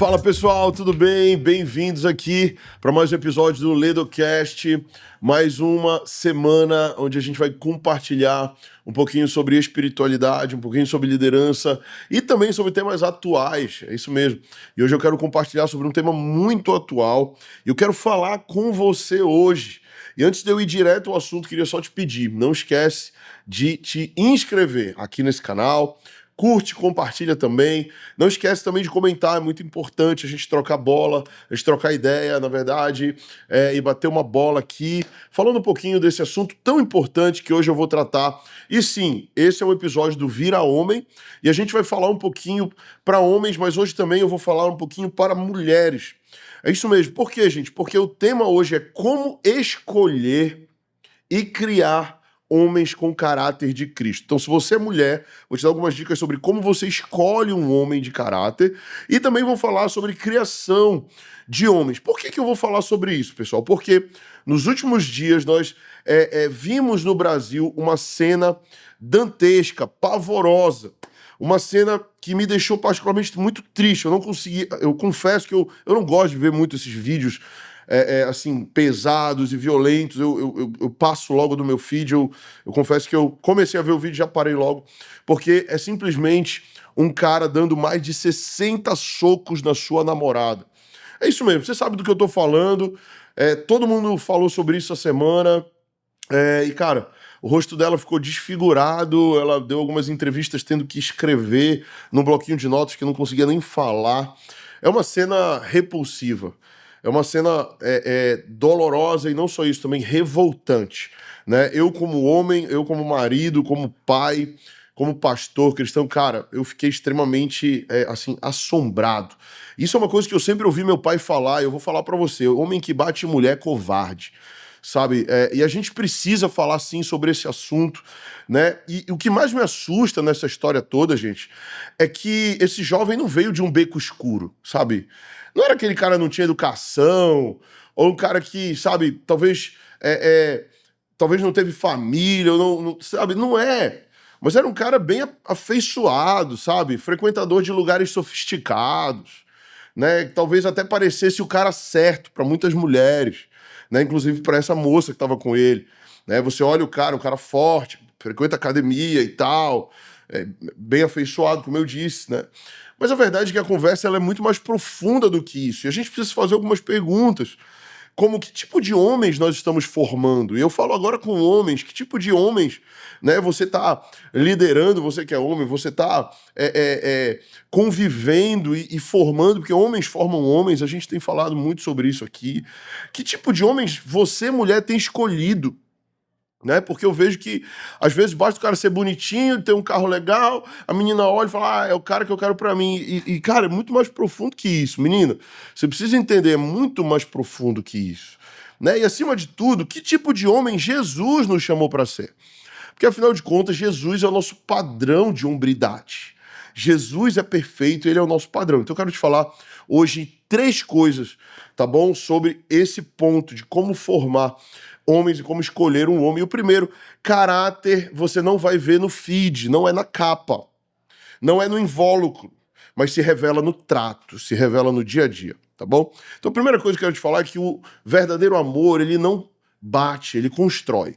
Fala pessoal, tudo bem? Bem-vindos aqui para mais um episódio do LedoCast, mais uma semana onde a gente vai compartilhar um pouquinho sobre espiritualidade, um pouquinho sobre liderança e também sobre temas atuais, é isso mesmo. E hoje eu quero compartilhar sobre um tema muito atual e eu quero falar com você hoje. E antes de eu ir direto ao assunto, queria só te pedir, não esquece de te inscrever aqui nesse canal. Curte, compartilha também. Não esquece também de comentar, é muito importante a gente trocar bola, a gente trocar ideia, na verdade, e bater uma bola aqui, falando um pouquinho desse assunto tão importante que hoje eu vou tratar. E sim, esse é um episódio do Vira Homem, e a gente vai falar um pouquinho para homens, mas hoje também eu vou falar um pouquinho para mulheres. É isso mesmo. Por quê, gente? Porque o tema hoje é como escolher e criar homens com caráter de Cristo. Então, se você é mulher, vou te dar algumas dicas sobre como você escolhe um homem de caráter e também vou falar sobre criação de homens. Por que eu vou falar sobre isso, pessoal? Porque nos últimos dias nós vimos no Brasil uma cena dantesca, pavorosa, uma cena que me deixou particularmente muito triste. Eu não consegui, eu confesso que eu não gosto de ver muito esses vídeos assim, pesados e violentos. Eu passo logo do meu feed. Eu confesso que eu comecei a ver o vídeo e já parei logo, porque é simplesmente um cara dando mais de 60 socos na sua namorada. É isso mesmo, você sabe do que eu tô falando. Todo mundo falou sobre isso essa semana. E, cara, o rosto dela ficou desfigurado, ela deu algumas entrevistas tendo que escrever num bloquinho de notas que não conseguia nem falar. É uma cena repulsiva. É uma cena dolorosa e não só isso, também revoltante, né? Eu como homem, eu como marido, como pai, como pastor cristão, cara, eu fiquei extremamente, assim, assombrado. Isso é uma coisa que eu sempre ouvi meu pai falar, e eu vou falar pra você: homem que bate mulher é covarde, sabe? E a gente precisa falar, sim, sobre esse assunto, né? E o que mais me assusta nessa história toda, gente, é que esse jovem não veio de um beco escuro, sabe? Não era aquele cara que não tinha educação, ou um cara que, sabe, talvez não teve família, ou sabe? Não é. Mas era um cara bem afeiçoado, sabe? Frequentador de lugares sofisticados, né? Talvez até parecesse o cara certo para muitas mulheres, né? Inclusive para essa moça que estava com ele, né? Você olha o cara, um cara forte, frequenta academia e tal, bem afeiçoado, como eu disse, né? Mas a verdade é que a conversa ela é muito mais profunda do que isso. E a gente precisa fazer algumas perguntas, como que tipo de homens nós estamos formando? E eu falo agora com homens, que tipo de homens, né, você está liderando, você que é homem, você está convivendo e formando, porque homens formam homens, a gente tem falado muito sobre isso aqui. Que tipo de homens você, mulher, tem escolhido? Né? Porque eu vejo que, às vezes, basta o cara ser bonitinho, ter um carro legal, a menina olha e fala, é o cara que eu quero pra mim. Cara, é muito mais profundo que isso, menina. Você precisa entender, é muito mais profundo que isso. Né? E, acima de tudo, que tipo de homem Jesus nos chamou pra ser? Porque, afinal de contas, Jesus é o nosso padrão de hombridade. Jesus é perfeito, ele é o nosso padrão. Então, eu quero te falar hoje 3 coisas, tá bom? Sobre esse ponto de como formar homens e como escolher um homem. E o primeiro, caráter, você não vai ver no feed, não é na capa, não é no invólucro, mas se revela no trato, se revela no dia a dia, tá bom? Então a primeira coisa que eu quero te falar é que o verdadeiro amor, ele não bate, ele constrói.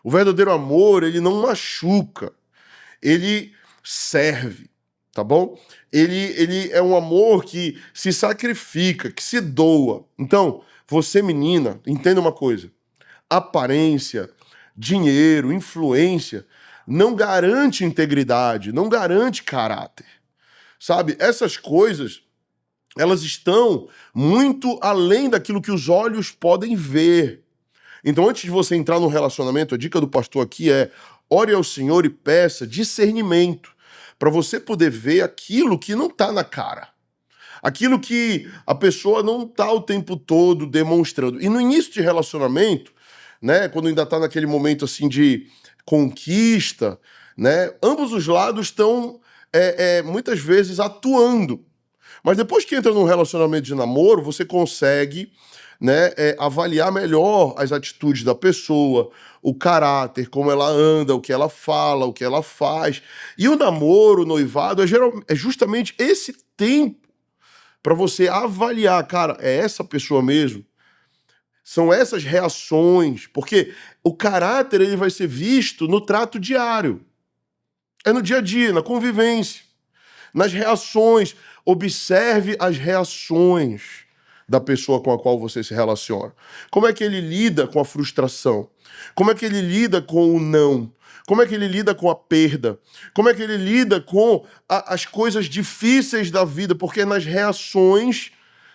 O verdadeiro amor, ele não machuca, ele serve, tá bom? Ele é um amor que se sacrifica, que se doa. Então, você menina, entenda uma coisa: aparência, dinheiro, influência, não garante integridade, não garante caráter. Sabe? Essas coisas, elas estão muito além daquilo que os olhos podem ver. Então, antes de você entrar num relacionamento, a dica do pastor aqui é: ore ao Senhor e peça discernimento, para você poder ver aquilo que não está na cara. Aquilo que a pessoa não está o tempo todo demonstrando. E no início de relacionamento, né, quando ainda está naquele momento assim de conquista, né, ambos os lados estão muitas vezes atuando. Mas depois que entra num relacionamento de namoro, você consegue, né, avaliar melhor as atitudes da pessoa, o caráter, como ela anda, o que ela fala, o que ela faz. E o namoro, o noivado, é justamente esse tempo, para você avaliar, cara, é essa pessoa mesmo? São essas reações, porque o caráter ele vai ser visto no trato diário. É no dia a dia, na convivência, nas reações. Observe as reações da pessoa com a qual você se relaciona. Como é que ele lida com a frustração? Como é que ele lida com o não? Como é que ele lida com a perda? Como é que ele lida com as coisas difíceis da vida? Porque é nas reações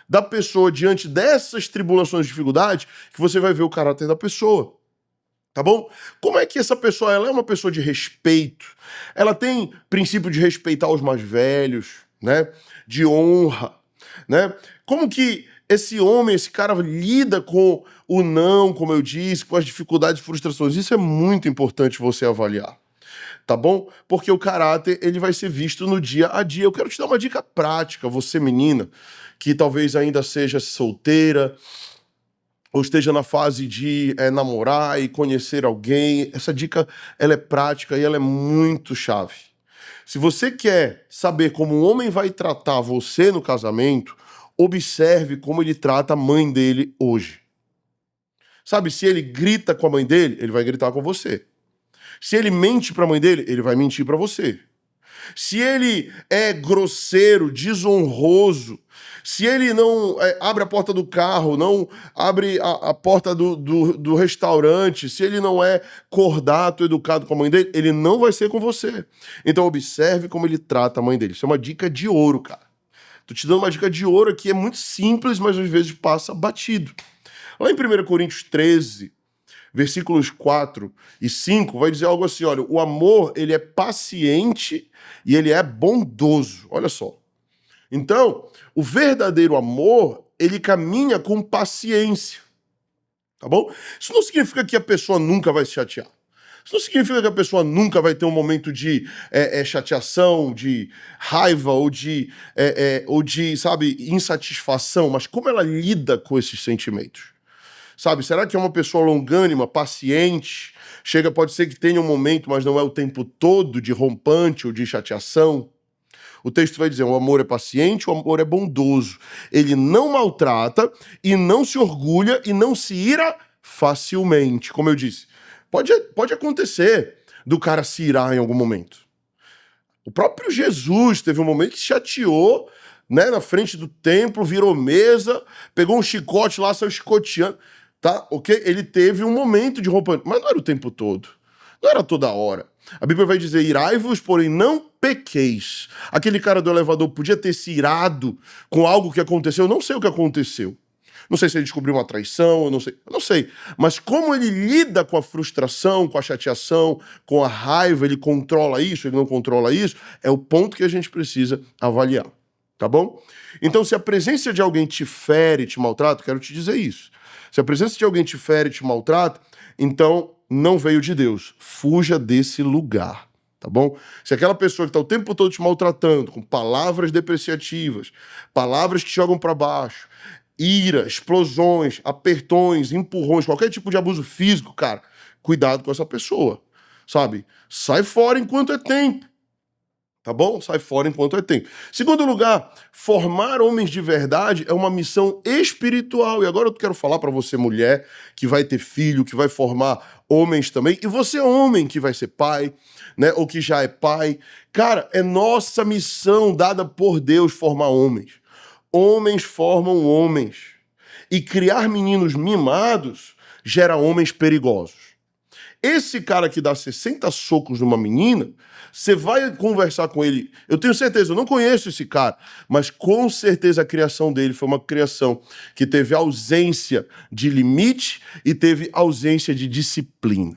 da pessoa diante dessas tribulações e dificuldades que você vai ver o caráter da pessoa. Tá bom? Como é que essa pessoa ela é uma pessoa de respeito? Ela tem princípio de respeitar os mais velhos, né? De honra, né? Como que esse homem, esse cara lida com o não, como eu disse, com as dificuldades e frustrações? Isso é muito importante você avaliar, tá bom? Porque o caráter ele vai ser visto no dia a dia. Eu quero te dar uma dica prática, você menina, que talvez ainda seja solteira, ou esteja na fase de namorar e conhecer alguém. Essa dica ela é prática e ela é muito chave. Se você quer saber como um homem vai tratar você no casamento, observe como ele trata a mãe dele hoje. Sabe, se ele grita com a mãe dele, ele vai gritar com você. Se ele mente para a mãe dele, ele vai mentir para você. Se ele é grosseiro, desonroso, se ele não abre a porta do carro, não abre a porta do restaurante, se ele não é cordato, educado com a mãe dele, ele não vai ser com você. Então observe como ele trata a mãe dele. Isso é uma dica de ouro, cara. Tô te dando uma dica de ouro aqui, é muito simples, mas às vezes passa batido. Lá em 1 Coríntios 13, versículos 4 e 5, vai dizer algo assim, olha, o amor, ele é paciente e ele é bondoso. Olha só. Então, o verdadeiro amor, ele caminha com paciência. Tá bom? Isso não significa que a pessoa nunca vai se chatear. Isso não significa que a pessoa nunca vai ter um momento de chateação, de raiva ou de, sabe, insatisfação. Mas como ela lida com esses sentimentos? Sabe, será que é uma pessoa longânima, paciente? Pode ser que tenha um momento, mas não é o tempo todo de rompante ou de chateação. O texto vai dizer, o amor é paciente, o amor é bondoso. Ele não maltrata e não se orgulha e não se ira facilmente. Como eu disse, pode acontecer do cara se irar em algum momento. O próprio Jesus teve um momento que se chateou, né, na frente do templo, virou mesa, pegou um chicote lá, saiu chicoteando. Tá, ok? Ele teve um momento de rompante, mas não era o tempo todo. Não era toda hora. A Bíblia vai dizer, irai-vos, porém não pequeis. Aquele cara do elevador podia ter se irado com algo que aconteceu, eu não sei o que aconteceu. Não sei se ele descobriu uma traição, eu não sei. Mas como ele lida com a frustração, com a chateação, com a raiva, ele controla isso, ele não controla isso, é o ponto que a gente precisa avaliar. Tá bom? Então, se a presença de alguém te fere, te maltrata, quero te dizer isso. Se a presença de alguém te fere, te maltrata, então não veio de Deus. Fuja desse lugar, tá bom? Se aquela pessoa que está o tempo todo te maltratando, com palavras depreciativas, palavras que te jogam para baixo, ira, explosões, apertões, empurrões, qualquer tipo de abuso físico, cara, cuidado com essa pessoa, sabe? Sai fora enquanto é tempo. Tá bom? Sai fora enquanto é tempo. Segundo lugar, formar homens de verdade é uma missão espiritual. E agora eu quero falar para você, mulher, que vai ter filho, que vai formar homens também. E você, homem, que vai ser pai, né? Ou que já é pai. Cara, é nossa missão dada por Deus formar homens. Homens formam homens. E criar meninos mimados gera homens perigosos. Esse cara que dá 60 socos numa menina, você vai conversar com ele. Eu tenho certeza, eu não conheço esse cara, mas com certeza a criação dele foi uma criação que teve ausência de limite e teve ausência de disciplina,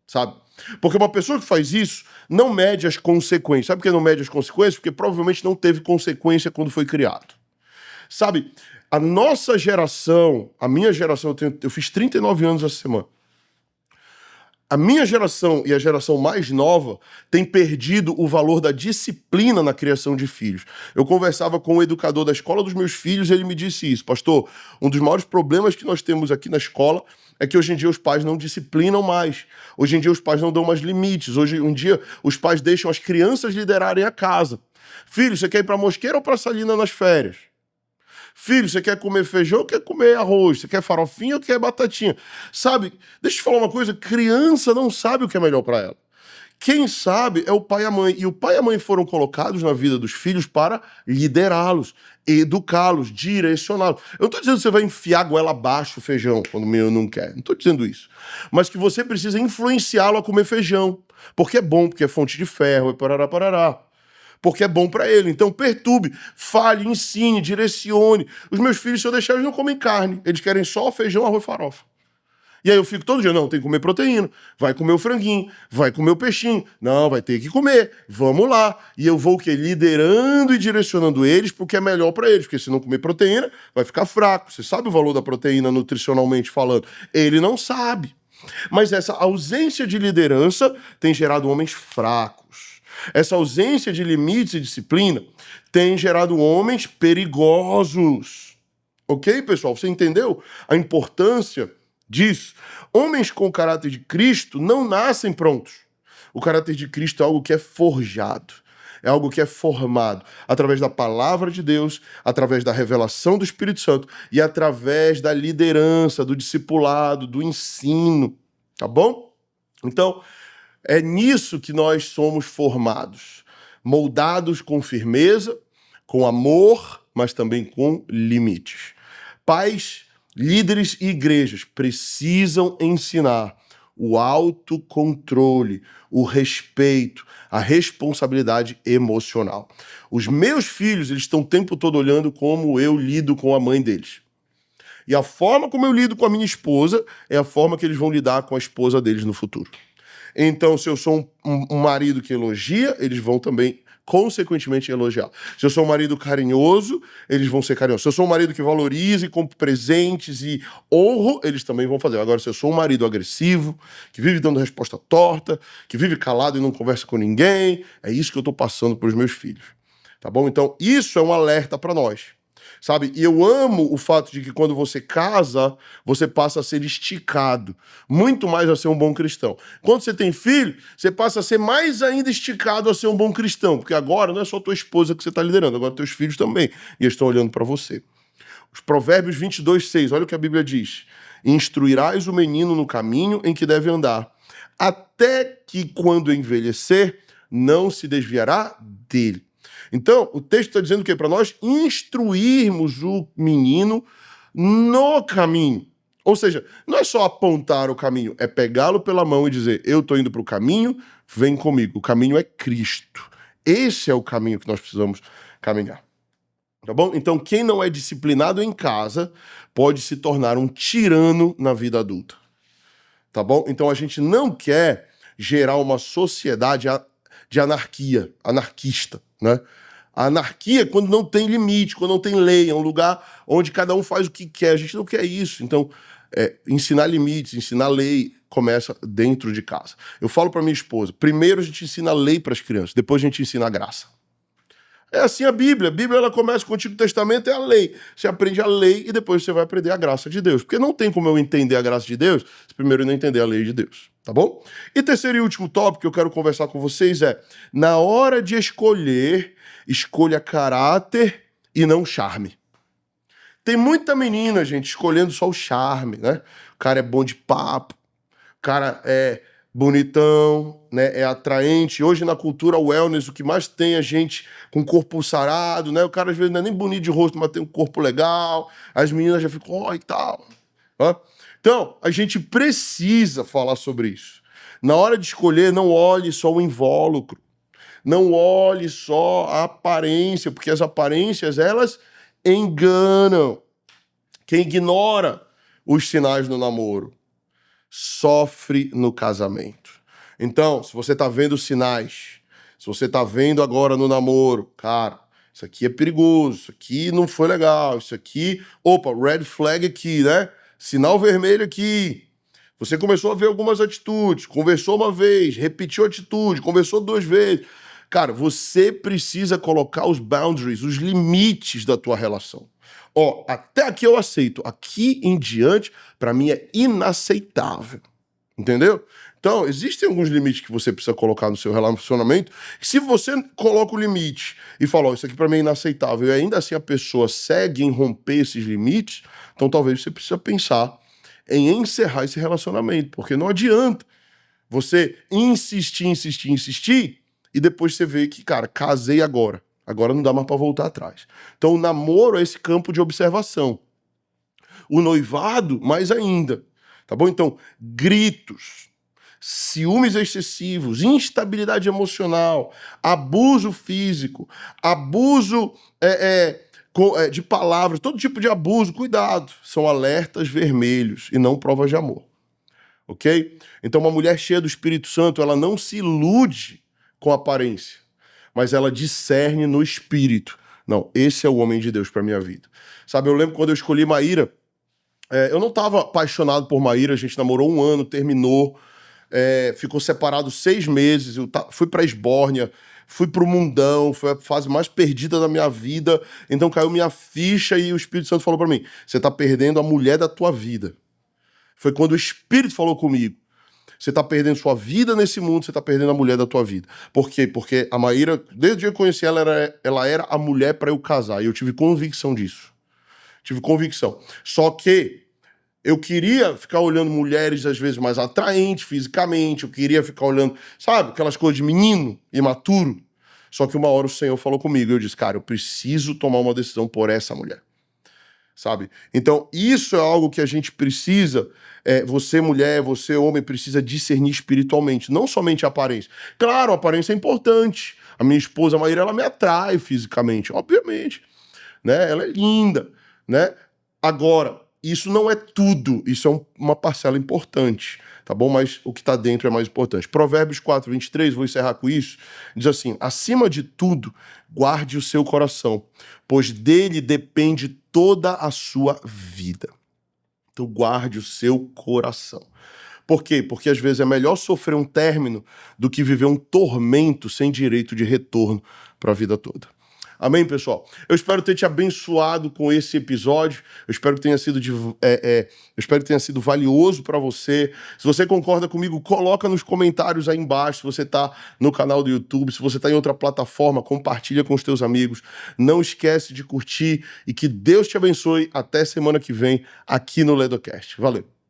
sabe? Porque uma pessoa que faz isso não mede as consequências. Sabe por que não mede as consequências? Porque provavelmente não teve consequência quando foi criado. Sabe, a nossa geração, a minha geração, eu fiz 39 anos essa semana. A minha geração e a geração mais nova têm perdido o valor da disciplina na criação de filhos. Eu conversava com o educador da escola dos meus filhos e ele me disse isso. Pastor, um dos maiores problemas que nós temos aqui na escola é que hoje em dia os pais não disciplinam mais. Hoje em dia os pais não dão mais limites. Hoje em dia os pais deixam as crianças liderarem a casa. Filho, você quer ir para Mosqueira ou para Salina nas férias? Filho, você quer comer feijão ou quer comer arroz? Você quer farofinha ou quer batatinha? Sabe, deixa eu te falar uma coisa, criança não sabe o que é melhor para ela. Quem sabe é o pai e a mãe. E o pai e a mãe foram colocados na vida dos filhos para liderá-los, educá-los, direcioná-los. Eu não estou dizendo que você vai enfiar a goela abaixo o feijão quando o menino não quer. Não estou dizendo isso. Mas que você precisa influenciá-lo a comer feijão. Porque é bom, porque é fonte de ferro, e parará, parará. Porque é bom para ele. Então perturbe, fale, ensine, direcione. Os meus filhos, se eu deixar, eles não comem carne. Eles querem só feijão, arroz e farofa. E aí eu fico todo dia, não, tem que comer proteína, vai comer o franguinho, vai comer o peixinho, não, vai ter que comer, vamos lá. E eu vou o quê? Liderando e direcionando eles porque é melhor para eles, porque se não comer proteína, vai ficar fraco. Você sabe o valor da proteína nutricionalmente falando? Ele não sabe. Mas essa ausência de liderança tem gerado homens fracos. Essa ausência de limites e disciplina tem gerado homens perigosos. Ok, pessoal? Você entendeu a importância disso? Homens com o caráter de Cristo não nascem prontos. O caráter de Cristo é algo que é forjado, é algo que é formado através da palavra de Deus, através da revelação do Espírito Santo e através da liderança, do discipulado, do ensino, tá bom? Então, é nisso que nós somos formados, moldados com firmeza, com amor, mas também com limites. Pais, líderes e igrejas precisam ensinar o autocontrole, o respeito, a responsabilidade emocional. Os meus filhos, eles estão o tempo todo olhando como eu lido com a mãe deles. E a forma como eu lido com a minha esposa é a forma que eles vão lidar com a esposa deles no futuro. Então, se eu sou um marido que elogia, eles vão também consequentemente elogiar. Se eu sou um marido carinhoso, eles vão ser carinhosos. Se eu sou um marido que valoriza e compra presentes e honro, eles também vão fazer. Agora, se eu sou um marido agressivo, que vive dando resposta torta, que vive calado e não conversa com ninguém, é isso que eu estou passando para os meus filhos. Tá bom? Então, isso é um alerta para nós. Sabe? E eu amo o fato de que quando você casa, você passa a ser esticado, muito mais a ser um bom cristão. Quando você tem filho, você passa a ser mais ainda esticado a ser um bom cristão, porque agora não é só tua esposa que você está liderando, agora teus filhos também, e eles estão olhando para você. Os Provérbios 22:6, olha o que a Bíblia diz: instruirás o menino no caminho em que deve andar, até que quando envelhecer, não se desviará dele. Então, o texto está dizendo o quê? Para nós instruirmos o menino no caminho. Ou seja, não é só apontar o caminho, é pegá-lo pela mão e dizer, eu estou indo para o caminho, vem comigo. O caminho é Cristo. Esse é o caminho que nós precisamos caminhar. Tá bom? Então, quem não é disciplinado em casa pode se tornar um tirano na vida adulta. Tá bom? Então, a gente não quer gerar uma sociedade de anarquia, anarquista, né? A anarquia é quando não tem limite, quando não tem lei, é um lugar onde cada um faz o que quer. A gente não quer isso. Então, ensinar limites, ensinar lei, começa dentro de casa. Eu falo para minha esposa, primeiro a gente ensina a lei para as crianças, depois a gente ensina a graça. É assim a Bíblia. A Bíblia ela começa com o Antigo Testamento, é a lei. Você aprende a lei e depois você vai aprender a graça de Deus. Porque não tem como eu entender a graça de Deus se primeiro eu não entender a lei de Deus. Tá bom? E terceiro e último tópico que eu quero conversar com vocês é, na hora de escolher, escolha caráter e não charme. Tem muita menina, gente, escolhendo só o charme, né? O cara é bom de papo, o cara é bonitão, né? É atraente. Hoje na cultura wellness o que mais tem é gente com corpo sarado, né? O cara às vezes não é nem bonito de rosto, mas tem um corpo legal. As meninas já ficam, ó, e tal. Ó. Então, a gente precisa falar sobre isso. Na hora de escolher, não olhe só o invólucro. Não olhe só a aparência, porque as aparências, elas enganam. Quem ignora os sinais do namoro sofre no casamento. Então, se você tá vendo sinais, se você tá vendo agora no namoro, cara, isso aqui é perigoso, isso aqui não foi legal, isso aqui, opa, red flag aqui, né? Sinal vermelho aqui. Você começou a ver algumas atitudes, conversou uma vez, repetiu a atitude, conversou 2 vezes. Cara, você precisa colocar os boundaries, os limites da tua relação. Ó, até aqui eu aceito, aqui em diante, pra mim é inaceitável. Entendeu? Então, existem alguns limites que você precisa colocar no seu relacionamento. Se você coloca o limite e fala, ó, isso aqui pra mim é inaceitável, e ainda assim a pessoa segue em romper esses limites, então talvez você precisa pensar em encerrar esse relacionamento, porque não adianta você insistir, e depois você vê que, cara, casei agora. Agora não dá mais pra voltar atrás. Então o namoro é esse campo de observação. O noivado, mais ainda. Tá bom? Então, gritos, ciúmes excessivos, instabilidade emocional, abuso físico, abuso de palavras, todo tipo de abuso, cuidado. São alertas vermelhos e não provas de amor. Ok? Então, uma mulher cheia do Espírito Santo, ela não se ilude com a aparência, mas ela discerne no espírito. Não, esse é o homem de Deus para minha vida. Sabe, eu lembro quando eu escolhi Maíra, eu não estava apaixonado por Maíra, a gente namorou 1 ano, terminou, ficou separado 6 meses, fui para Esbórnia, fui pro mundão, foi a fase mais perdida da minha vida, então caiu minha ficha e o Espírito Santo falou para mim, você tá perdendo a mulher da tua vida. Foi quando o Espírito falou comigo. Você tá perdendo sua vida nesse mundo, você tá perdendo a mulher da tua vida. Por quê? Porque a Maíra, desde o dia que eu conheci ela, ela era a mulher para eu casar. E eu tive convicção disso. Tive convicção. Só que eu queria ficar olhando mulheres, às vezes, mais atraentes fisicamente. Eu queria ficar olhando, sabe, aquelas coisas de menino, imaturo. Só que uma hora o Senhor falou comigo. Eu disse, cara, eu preciso tomar uma decisão por essa mulher. Sabe? Então, isso é algo que a gente precisa, você mulher, você homem, precisa discernir espiritualmente, não somente a aparência. Claro, a aparência é importante. A minha esposa Maíra, ela me atrai fisicamente, obviamente, né? Ela é linda, né? Agora, isso não é tudo, isso é uma parcela importante, tá bom? Mas o que está dentro é mais importante. Provérbios 4:23, vou encerrar com isso, diz assim, acima de tudo, guarde o seu coração, pois dele depende toda a sua vida. Então guarde o seu coração. Por quê? Porque às vezes é melhor sofrer um término do que viver um tormento sem direito de retorno para a vida toda. Amém, pessoal? Eu espero ter te abençoado com esse episódio. Eu espero que tenha sido valioso para você. Se você concorda comigo, coloca nos comentários aí embaixo. Se você está no canal do YouTube, se você está em outra plataforma, compartilha com os teus amigos. Não esquece de curtir e que Deus te abençoe. Até semana que vem aqui no LedoCast. Valeu!